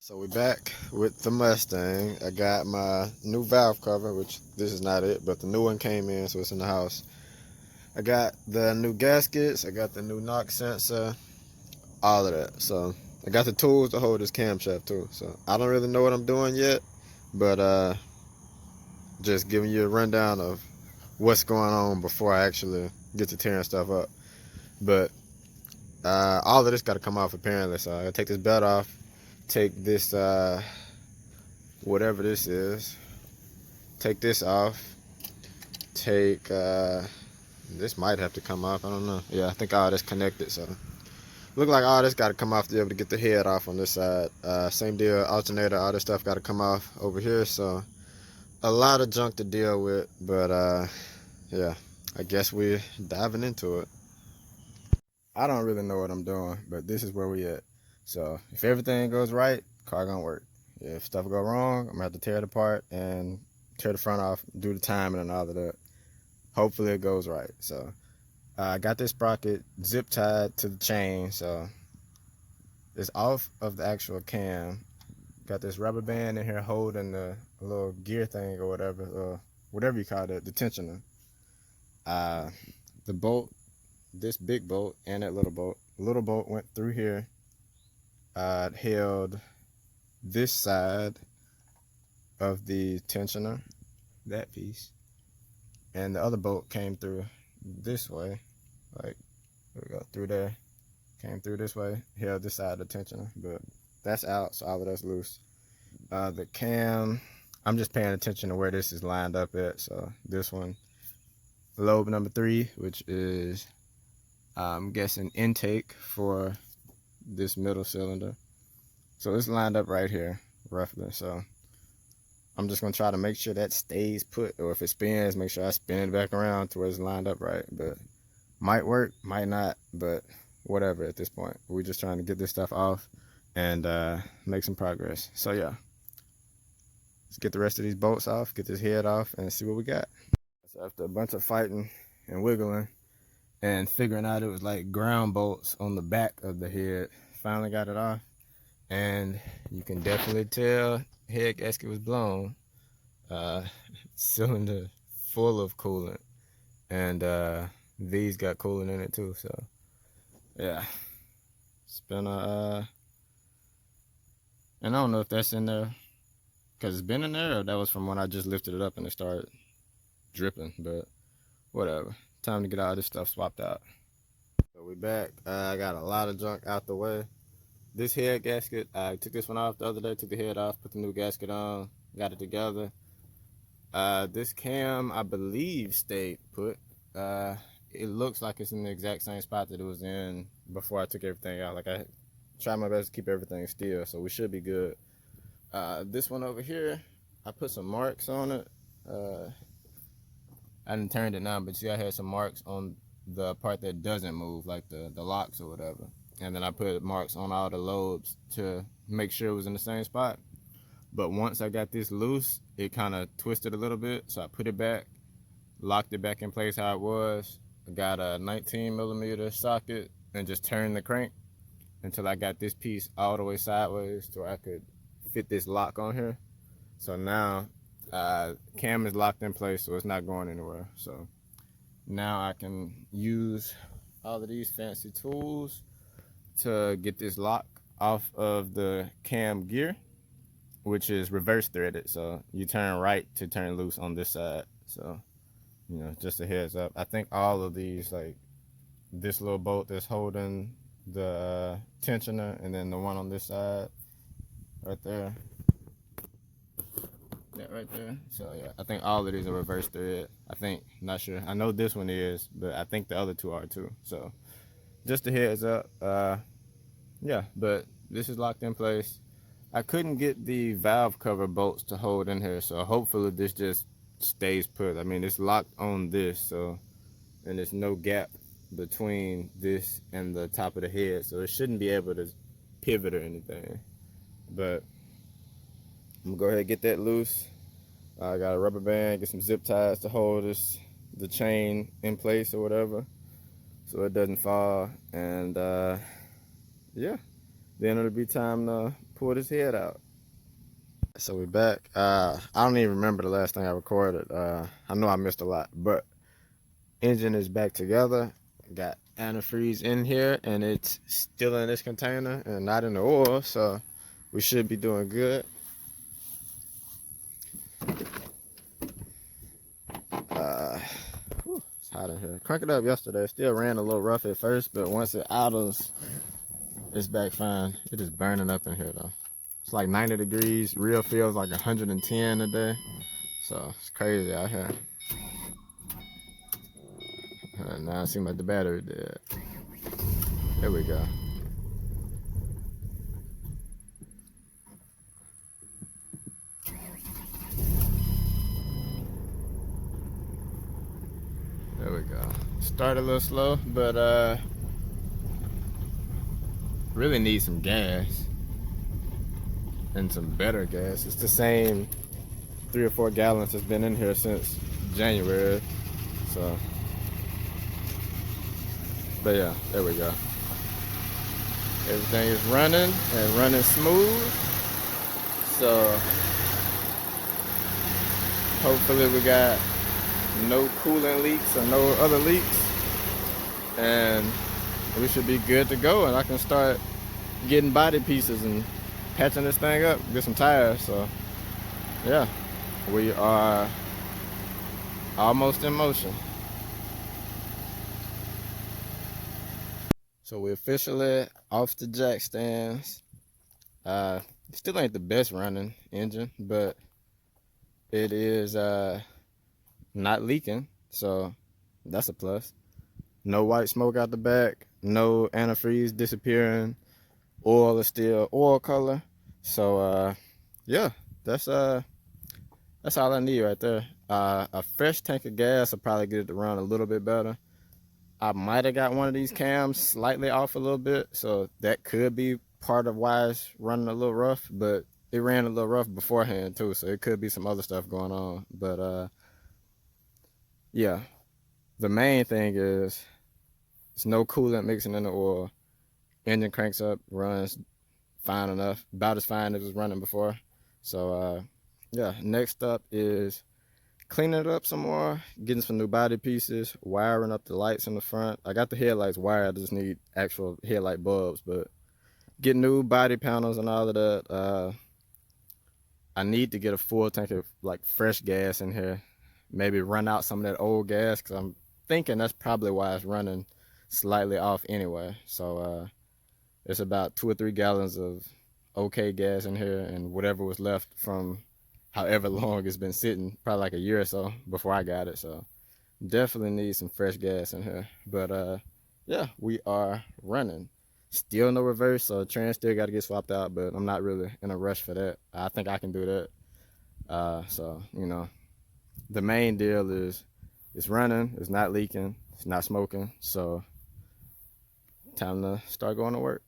So we back with the Mustang. I got my new valve cover, which this is not it, but the new one came in, so it's in the house. I got the new gaskets. I got the new knock sensor, all of that. So I got the tools to hold this camshaft too. So I don't really know what I'm doing yet, but just giving you a rundown of what's going on before I actually get to tearing stuff up. But all of this got to come off apparently. So I gotta take this belt off, take this whatever this is, take this off, take this might have to come off, I don't know. Yeah, I think all this connected, so look like all this got to come off to be able to get the head off on this side. Same deal, alternator, all this stuff got to come off over here, so a lot of junk to deal with, but yeah, I guess we're diving into it. I don't really know what I'm doing, but this is where we at. So if everything goes right, car gonna work. If stuff go wrong, I'm gonna have to tear it apart and tear the front off, do the timing and all of that. Hopefully it goes right. So I got this sprocket zip tied to the chain, so it's off of the actual cam. Got this rubber band in here holding the little gear thing or whatever you call it, the tensioner. The bolt, this big bolt and that little bolt. The little bolt went through here. It held this side of the tensioner, that piece, and the other bolt came through this way, like we go through there, came through this way, held this side of the tensioner, but that's out, so all of that's loose. The cam, I'm just paying attention to where this is lined up at. So this one, lobe number 3, which is I'm guessing intake for this middle cylinder. So it's lined up right here roughly, so I'm just gonna try to make sure that stays put, or if it spins, make sure I spin it back around to where it's lined up right. But might work, might not, but whatever at this point. We're just trying to get this stuff off and make some progress. So yeah, let's get the rest of these bolts off, get this head off, and see what we got. So after a bunch of fighting and wiggling and figuring out it was like ground bolts on the back of the head, finally got it off, and you can definitely tell head gasket was blown. Cylinder full of coolant, and these got coolant in it too. So yeah, it's been a and I don't know if that's in there because it's been in there, or that was from when I just lifted it up and it started dripping. But whatever, time to get all this stuff swapped out. So we back. I got a lot of junk out the way. This head gasket, I took this one off the other day, took the head off, put the new gasket on, got it together. This cam, I believe, stayed put. It looks like it's in the exact same spot that it was in before I took everything out. Like, I tried my best to keep everything still, so we should be good. This one over here, I put some marks on it. I didn't turn it now, but see, I had some marks on the part that doesn't move, like the locks or whatever. And then I put marks on all the lobes to make sure it was in the same spot. But once I got this loose, it kind of twisted a little bit, so I put it back, locked it back in place how it was. I got a 19mm socket and just turned the crank until I got this piece all the way sideways so I could fit this lock on here. So now cam is locked in place, so it's not going anywhere. So now I can use all of these fancy tools to get this lock off of the cam gear, which is reverse threaded. So you turn right to turn loose on this side. So, you know, just a heads up. I think all of these, like this little bolt that's holding the tensioner, and then the one on this side right there, that right there. So yeah, I think all of these are reverse thread. I think, not sure. I know this one is, but I think the other two are too. So just a heads up. Yeah, but this is locked in place. I couldn't get the valve cover bolts to hold in here, so hopefully this just stays put. I mean, it's locked on this, so, and there's no gap between this and the top of the head, so it shouldn't be able to pivot or anything. But I'm gonna go ahead and get that loose. I got a rubber band, get some zip ties to hold the chain in place or whatever, so it doesn't fall. And yeah, then it'll be time to pulled his head out. So we're back. I don't even remember the last thing I recorded. I know I missed a lot, but engine is back together. Got antifreeze in here, and it's still in this container and not in the oil, so we should be doing good. It's hot in here. Crank it up yesterday. It still ran a little rough at first, but once it idles, it's back fine. It is burning up in here though. It's like 90 degrees. Real feels like 110 a day. So it's crazy out here. Now it seems like the battery dead. There we go. There we go. Start a little slow, but really need some gas. And some better gas. It's the same 3 or 4 gallons that's been in here since January. So, but yeah, there we go. Everything is running and running smooth. So hopefully we got no coolant leaks or no other leaks, and we should be good to go, and I can start getting body pieces and patching this thing up, get some tires. So yeah, we are almost in motion. So we're officially off the jack stands. Still ain't the best running engine, but it is not leaking, so that's a plus. No white smoke out the back, no antifreeze disappearing. Oil is still oil color. So yeah, that's all I need right there. A fresh tank of gas will probably get it to run a little bit better. I might have got one of these cams slightly off a little bit, so that could be part of why it's running a little rough, but it ran a little rough beforehand too, so it could be some other stuff going on. But yeah, the main thing is it's no coolant mixing in the oil. Engine cranks up, runs fine enough, about as fine as it was running before. So yeah, next up is cleaning it up some more, getting some new body pieces, wiring up the lights in the front. I got the headlights wired, I just need actual headlight bulbs, but get new body panels and all of that. I need to get a full tank of like fresh gas in here, maybe run out some of that old gas, because I'm thinking that's probably why it's running slightly off anyway. So it's about 2 or 3 gallons of okay gas in here, and whatever was left from however long it's been sitting, probably like a year or so before I got it. So definitely need some fresh gas in here. But yeah, we are running. Still no reverse, so trans still got to get swapped out, but I'm not really in a rush for that. I think I can do that. So you know, the main deal is it's running, it's not leaking, it's not smoking. So time to start going to work.